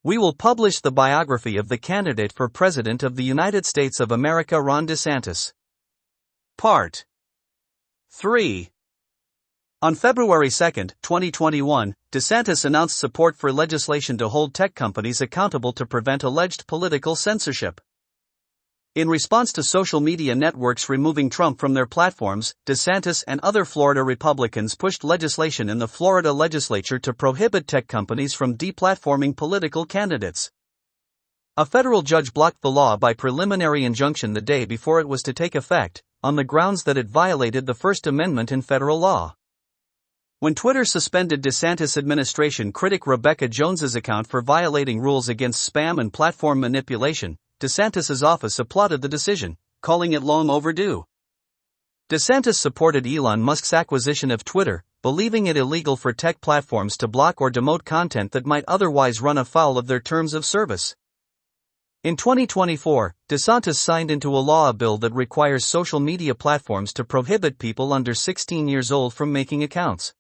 We will publish the biography of the candidate for President of the United States of America, Ron DeSantis. Part 3. On February 2, 2021, DeSantis announced support for legislation to hold tech companies accountable to prevent alleged political censorship. In response to social media networks removing Trump from their platforms, DeSantis and other Florida Republicans pushed legislation in the Florida legislature to prohibit tech companies from deplatforming political candidates. A federal judge blocked the law by preliminary injunction the day before it was to take effect, on the grounds that it violated the First Amendment in federal law. When Twitter suspended DeSantis administration critic Rebecca Jones's account for violating rules against spam and platform manipulation, DeSantis's office applauded the decision, calling it long overdue. DeSantis supported Elon Musk's acquisition of Twitter, believing it illegal for tech platforms to block or demote content that might otherwise run afoul of their terms of service. In 2024, DeSantis signed into a law a bill that requires social media platforms to prohibit people under 16 years old from making accounts.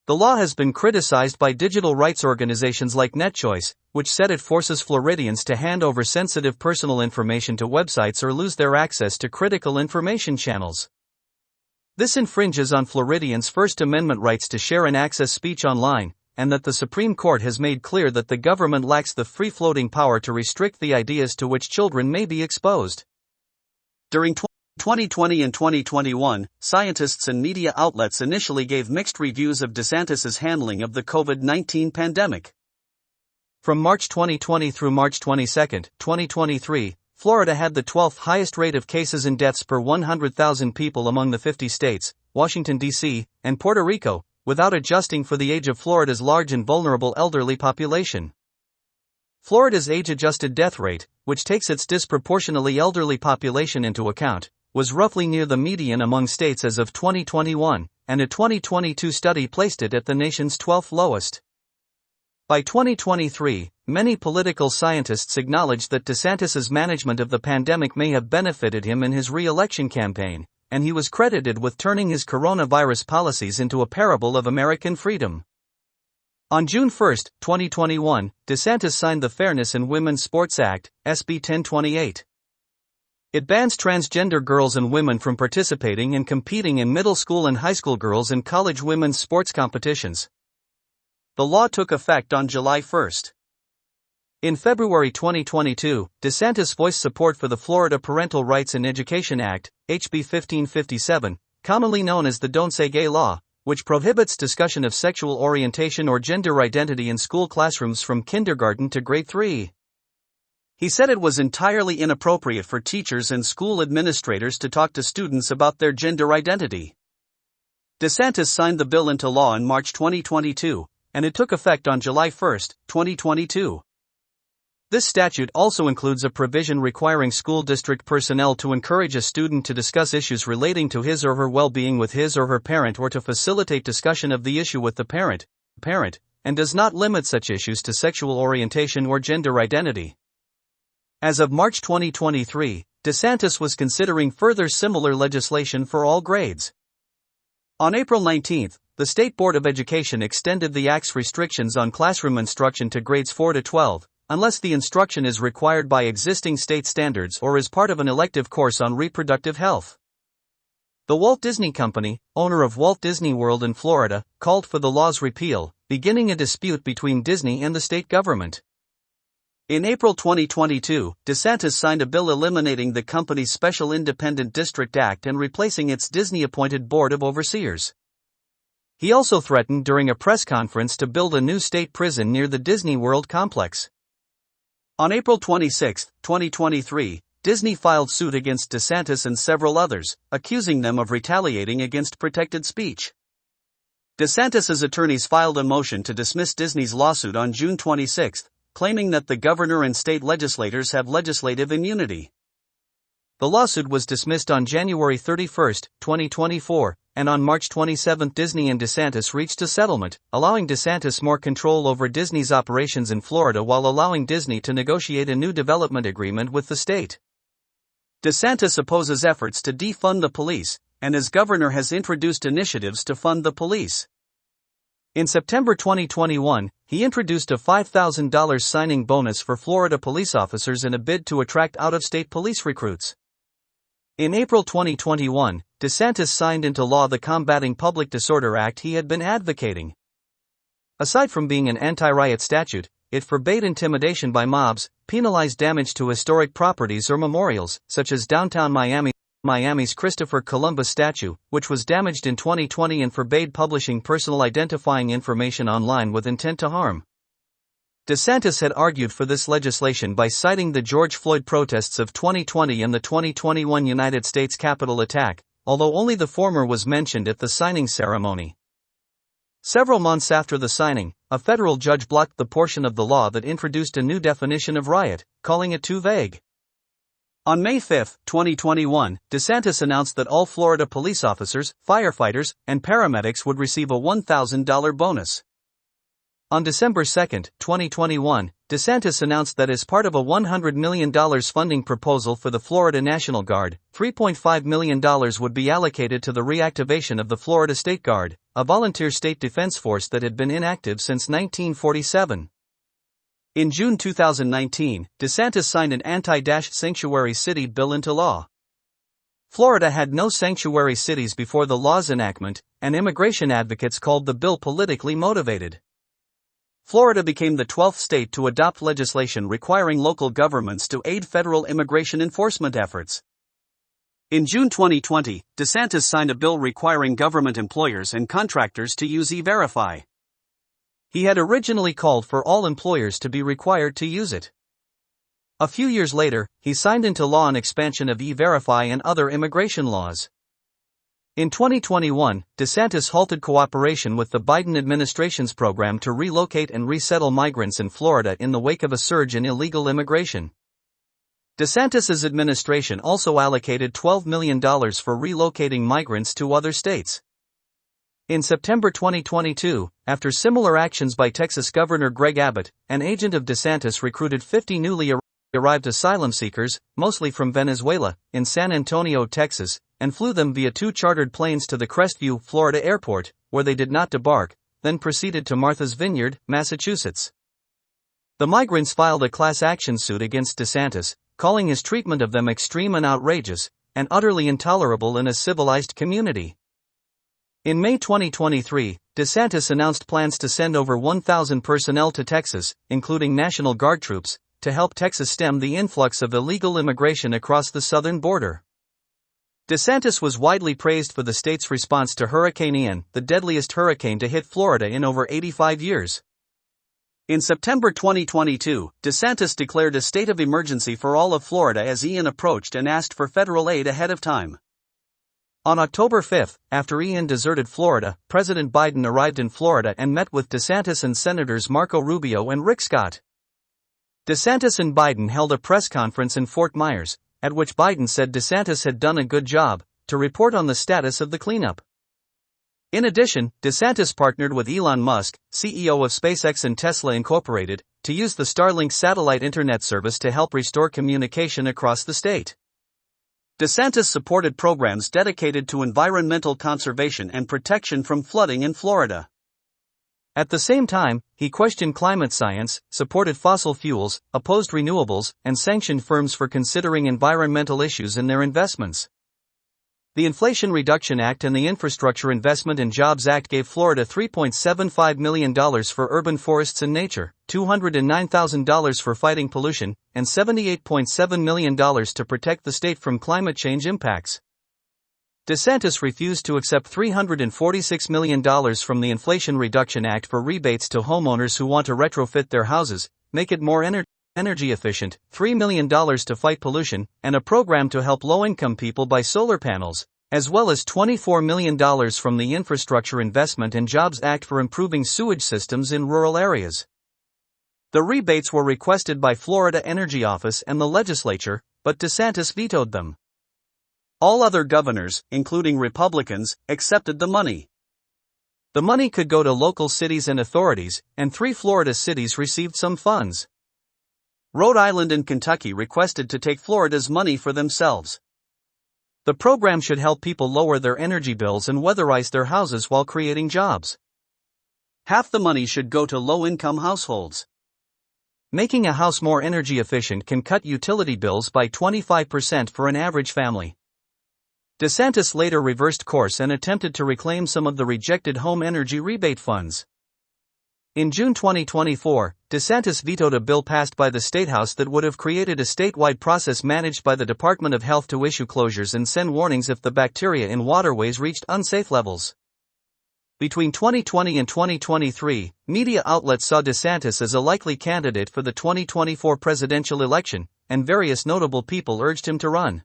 The law has been criticized by digital rights organizations like NetChoice, which said it forces Floridians to hand over sensitive personal information to websites or lose their access to critical information channels. This infringes on Floridians' First Amendment rights to share and access speech online, and that the Supreme Court has made clear that the government lacks the free-floating power to restrict the ideas to which children may be exposed. During 2020 and 2021, scientists and media outlets initially gave mixed reviews of DeSantis's handling of the COVID-19 pandemic. From March 2020 through March 22, 2023, Florida had the 12th highest rate of cases and deaths per 100,000 people among the 50 states, Washington, D.C., and Puerto Rico, without adjusting for the age of Florida's large and vulnerable elderly population. Florida's age-adjusted death rate, which takes its disproportionately elderly population into account, was roughly near the median among states as of 2021, and a 2022 study placed it at the nation's 12th lowest. By 2023, many political scientists acknowledged that DeSantis's management of the pandemic may have benefited him in his re-election campaign, and he was credited with turning his coronavirus policies into a parable of American freedom. On June 1, 2021, DeSantis signed the Fairness in Women's Sports Act, SB 1028. It bans transgender girls and women from participating and competing in middle school and high school girls and college women's sports competitions. The law took effect on July 1. In February 2022, DeSantis voiced support for the Florida Parental Rights in Education Act, HB 1557, commonly known as the Don't Say Gay law, which prohibits discussion of sexual orientation or gender identity in school classrooms from kindergarten to grade 3. He said it was entirely inappropriate for teachers and school administrators to talk to students about their gender identity. DeSantis signed the bill into law in March 2022, and it took effect on July 1, 2022. This statute also includes a provision requiring school district personnel to encourage a student to discuss issues relating to his or her well-being with his or her parent or to facilitate discussion of the issue with the parent, and does not limit such issues to sexual orientation or gender identity. As of March 2023, DeSantis was considering further similar legislation for all grades. On April 19, the State Board of Education extended the Act's restrictions on classroom instruction to grades 4 to 12, unless the instruction is required by existing state standards or is part of an elective course on reproductive health. The Walt Disney Company, owner of Walt Disney World in Florida, called for the law's repeal, beginning a dispute between Disney and the state government. In April 2022, DeSantis signed a bill eliminating the company's Special Independent District Act and replacing its Disney-appointed Board of Overseers. He also threatened during a press conference to build a new state prison near the Disney World complex. On April 26, 2023, Disney filed suit against DeSantis and several others, accusing them of retaliating against protected speech. DeSantis's attorneys filed a motion to dismiss Disney's lawsuit on June 26, claiming that the governor and state legislators have legislative immunity. The lawsuit was dismissed on January 31, 2024, and on March 27 Disney and DeSantis reached a settlement, allowing DeSantis more control over Disney's operations in Florida while allowing Disney to negotiate a new development agreement with the state. DeSantis opposes efforts to defund the police, and as governor has introduced initiatives to fund the police. In September 2021, he introduced a $5,000 signing bonus for Florida police officers in a bid to attract out-of-state police recruits. In April 2021, DeSantis signed into law the Combating Public Disorder Act he had been advocating. Aside from being an anti-riot statute, it forbade intimidation by mobs, penalized damage to historic properties or memorials, such as downtown Miami's Christopher Columbus statue, which was damaged in 2020, and forbade publishing personal identifying information online with intent to harm. DeSantis had argued for this legislation by citing the George Floyd protests of 2020 and the 2021 United States Capitol attack, although only the former was mentioned at the signing ceremony. Several months after the signing, a federal judge blocked the portion of the law that introduced a new definition of riot, calling it too vague. On May 5, 2021, DeSantis announced that all Florida police officers, firefighters, and paramedics would receive a $1,000 bonus. On December 2, 2021, DeSantis announced that as part of a $100 million funding proposal for the Florida National Guard, $3.5 million would be allocated to the reactivation of the Florida State Guard, a volunteer state defense force that had been inactive since 1947. In June 2019, DeSantis signed an anti-sanctuary city bill into law. Florida had no sanctuary cities before the law's enactment, and immigration advocates called the bill politically motivated. Florida became the 12th state to adopt legislation requiring local governments to aid federal immigration enforcement efforts. In June 2020, DeSantis signed a bill requiring government employers and contractors to use E-Verify. He had originally called for all employers to be required to use it. A few years later, he signed into law an expansion of E-Verify and other immigration laws. In 2021, DeSantis halted cooperation with the Biden administration's program to relocate and resettle migrants in Florida in the wake of a surge in illegal immigration. DeSantis's administration also allocated $12 million for relocating migrants to other states. In September 2022, after similar actions by Texas Governor Greg Abbott, an agent of DeSantis recruited 50 newly arrived asylum seekers, mostly from Venezuela, in San Antonio, Texas, and flew them via 2 chartered planes to the Crestview, Florida airport, where they did not debark, then proceeded to Martha's Vineyard, Massachusetts. The migrants filed a class action suit against DeSantis, calling his treatment of them extreme and outrageous, and utterly intolerable in a civilized community. In May 2023, DeSantis announced plans to send over 1,000 personnel to Texas, including National Guard troops, to help Texas stem the influx of illegal immigration across the southern border. DeSantis was widely praised for the state's response to Hurricane Ian, the deadliest hurricane to hit Florida in over 85 years. In September 2022, DeSantis declared a state of emergency for all of Florida as Ian approached and asked for federal aid ahead of time. On October 5, after Ian deserted Florida, President Biden arrived in Florida and met with DeSantis and Senators Marco Rubio and Rick Scott. DeSantis and Biden held a press conference in Fort Myers, at which Biden said DeSantis had done a good job to report on the status of the cleanup. In addition, DeSantis partnered with Elon Musk, CEO of SpaceX and Tesla Incorporated, to use the Starlink satellite internet service to help restore communication across the state. DeSantis supported programs dedicated to environmental conservation and protection from flooding in Florida. At the same time, he questioned climate science, supported fossil fuels, opposed renewables, and sanctioned firms for considering environmental issues in their investments. The Inflation Reduction Act and the Infrastructure Investment and Jobs Act gave Florida $3.75 million for urban forests and nature, $209,000 for fighting pollution, and $78.7 million to protect the state from climate change impacts. DeSantis refused to accept $346 million from the Inflation Reduction Act for rebates to homeowners who want to retrofit their houses, make it more energy efficient, $3 million to fight pollution, and a program to help low-income people buy solar panels, as well as $24 million from the Infrastructure Investment and Jobs Act for improving sewage systems in rural areas. The rebates were requested by Florida Energy Office and the legislature, but DeSantis vetoed them. All other governors, including Republicans, accepted the money. The money could go to local cities and authorities, and 3 Florida cities received some funds. Rhode Island and Kentucky requested to take Florida's money for themselves. The program should help people lower their energy bills and weatherize their houses while creating jobs. Half the money should go to low-income households. Making a house more energy efficient can cut utility bills by 25% for an average family. DeSantis later reversed course and attempted to reclaim some of the rejected home energy rebate funds. In June 2024, DeSantis vetoed a bill passed by the Statehouse that would have created a statewide process managed by the Department of Health to issue closures and send warnings if the bacteria in waterways reached unsafe levels. Between 2020 and 2023, media outlets saw DeSantis as a likely candidate for the 2024 presidential election, and various notable people urged him to run.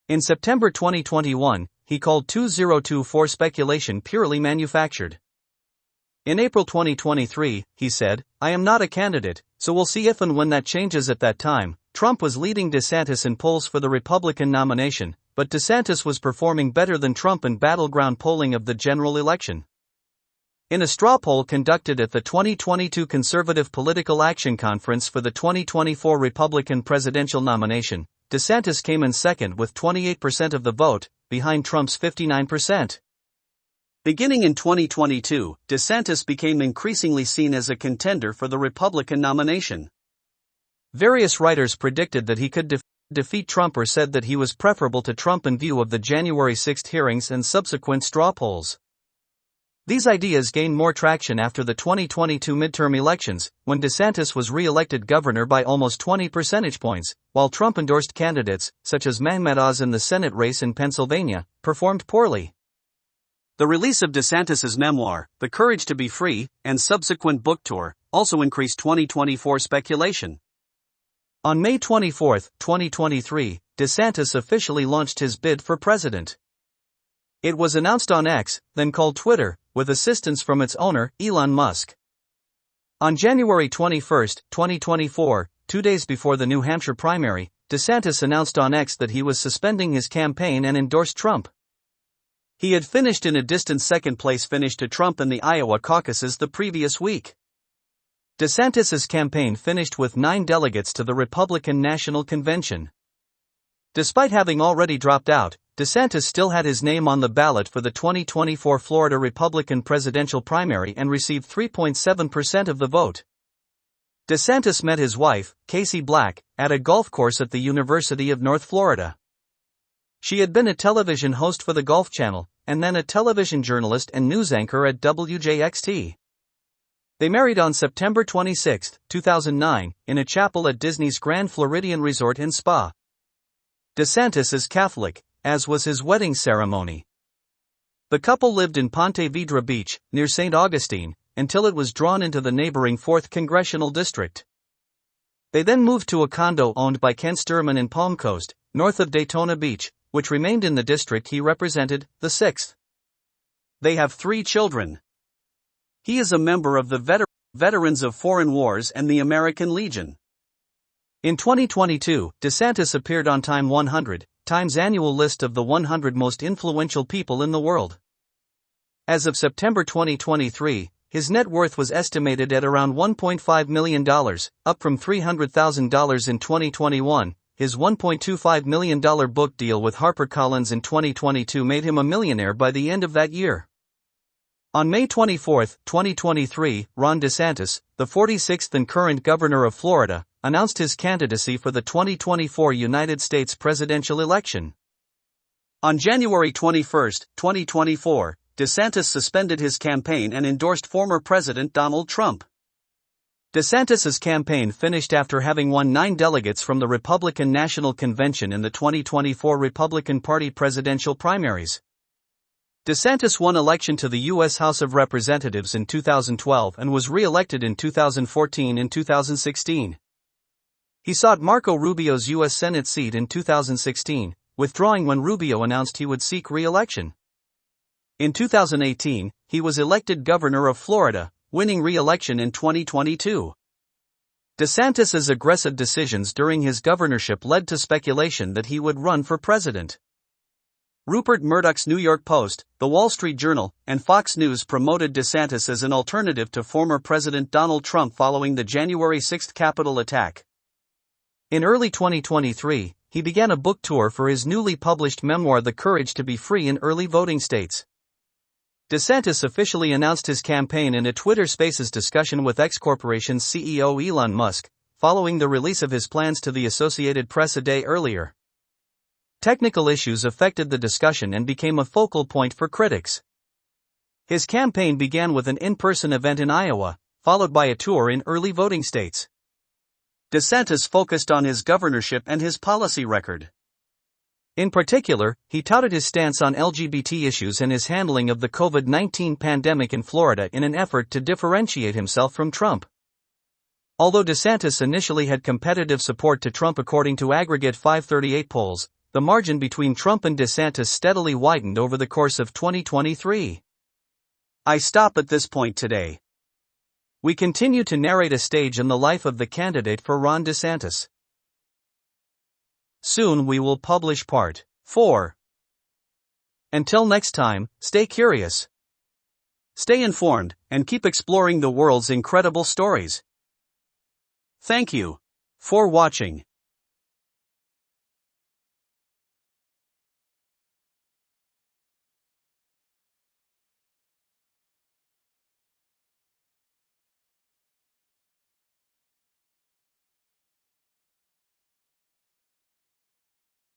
In September 2021, he called 2024 speculation purely manufactured. In April 2023, he said, "I am not a candidate, so we'll see if and when that changes." At that time, Trump was leading DeSantis in polls for the Republican nomination, but DeSantis was performing better than Trump in battleground polling of the general election. In a straw poll conducted at the 2022 Conservative Political Action Conference for the 2024 Republican presidential nomination, DeSantis came in second with 28% of the vote, behind Trump's 59%. Beginning in 2022, DeSantis became increasingly seen as a contender for the Republican nomination. Various writers predicted that he could defeat Trump or said that he was preferable to Trump in view of the January 6 hearings and subsequent straw polls. These ideas gained more traction after the 2022 midterm elections, when DeSantis was re-elected governor by almost 20 percentage points, while Trump-endorsed candidates, such as Mehmet Oz in the Senate race in Pennsylvania, performed poorly. The release of DeSantis's memoir, The Courage to Be Free, and subsequent book tour, also increased 2024 speculation. On May 24, 2023, DeSantis officially launched his bid for president. It was announced on X, then called Twitter, with assistance from its owner, Elon Musk. On January 21, 2024, 2 days before the New Hampshire primary, DeSantis announced on X that he was suspending his campaign and endorsed Trump. He had finished in a distant second-place finish to Trump in the Iowa caucuses the previous week. DeSantis's campaign finished with 9 delegates to the Republican National Convention. Despite having already dropped out, DeSantis still had his name on the ballot for the 2024 Florida Republican presidential primary and received 3.7% of the vote. DeSantis met his wife, Casey Black, at a golf course at the University of North Florida. She had been a television host for the Golf Channel, and then a television journalist and news anchor at WJXT. They married on September 26, 2009, in a chapel at Disney's Grand Floridian Resort and Spa. DeSantis is Catholic, as was his wedding ceremony. The couple lived in Ponte Vedra Beach, near St. Augustine, until it was drawn into the neighboring 4th Congressional District. They then moved to a condo owned by Ken Sturman in Palm Coast, north of Daytona Beach, which remained in the district he represented, the 6th. They have 3 children. He is a member of the Veterans of Foreign Wars and the American Legion. In 2022, DeSantis appeared on Time 100, Time's annual list of the 100 most influential people in the world. As of September 2023, his net worth was estimated at around $1.5 million, up from $300,000 in 2021. His $1.25 million book deal with HarperCollins in 2022 made him a millionaire by the end of that year. On May 24, 2023, Ron DeSantis, the 46th and current governor of Florida, announced his candidacy for the 2024 United States presidential election. On January 21, 2024, DeSantis suspended his campaign and endorsed former President Donald Trump. DeSantis's campaign finished after having won 9 delegates from the Republican National Convention in the 2024 Republican Party presidential primaries. DeSantis won election to the U.S. House of Representatives in 2012 and was re-elected in 2014 and 2016. He sought Marco Rubio's U.S. Senate seat in 2016, withdrawing when Rubio announced he would seek re-election. In 2018, he was elected governor of Florida, winning re-election in 2022. DeSantis's aggressive decisions during his governorship led to speculation that he would run for president. Rupert Murdoch's New York Post, The Wall Street Journal, and Fox News promoted DeSantis as an alternative to former President Donald Trump following the January 6 Capitol attack. In early 2023, he began a book tour for his newly published memoir The Courage to Be Free in early voting states. DeSantis officially announced his campaign in a Twitter Spaces discussion with X Corporation's CEO Elon Musk, following the release of his plans to the Associated Press a day earlier. Technical issues affected the discussion and became a focal point for critics. His campaign began with an in-person event in Iowa, followed by a tour in early voting states. DeSantis focused on his governorship and his policy record. In particular, he touted his stance on LGBT issues and his handling of the COVID-19 pandemic in Florida in an effort to differentiate himself from Trump. Although DeSantis initially had competitive support to Trump according to aggregate 538 polls, the margin between Trump and DeSantis steadily widened over the course of 2023. I stop at this point today. We continue to narrate a stage in the life of the candidate for Ron DeSantis. Soon we will publish Part 4. Until next time, stay curious, stay informed, and keep exploring the world's incredible stories. Thank you for watching.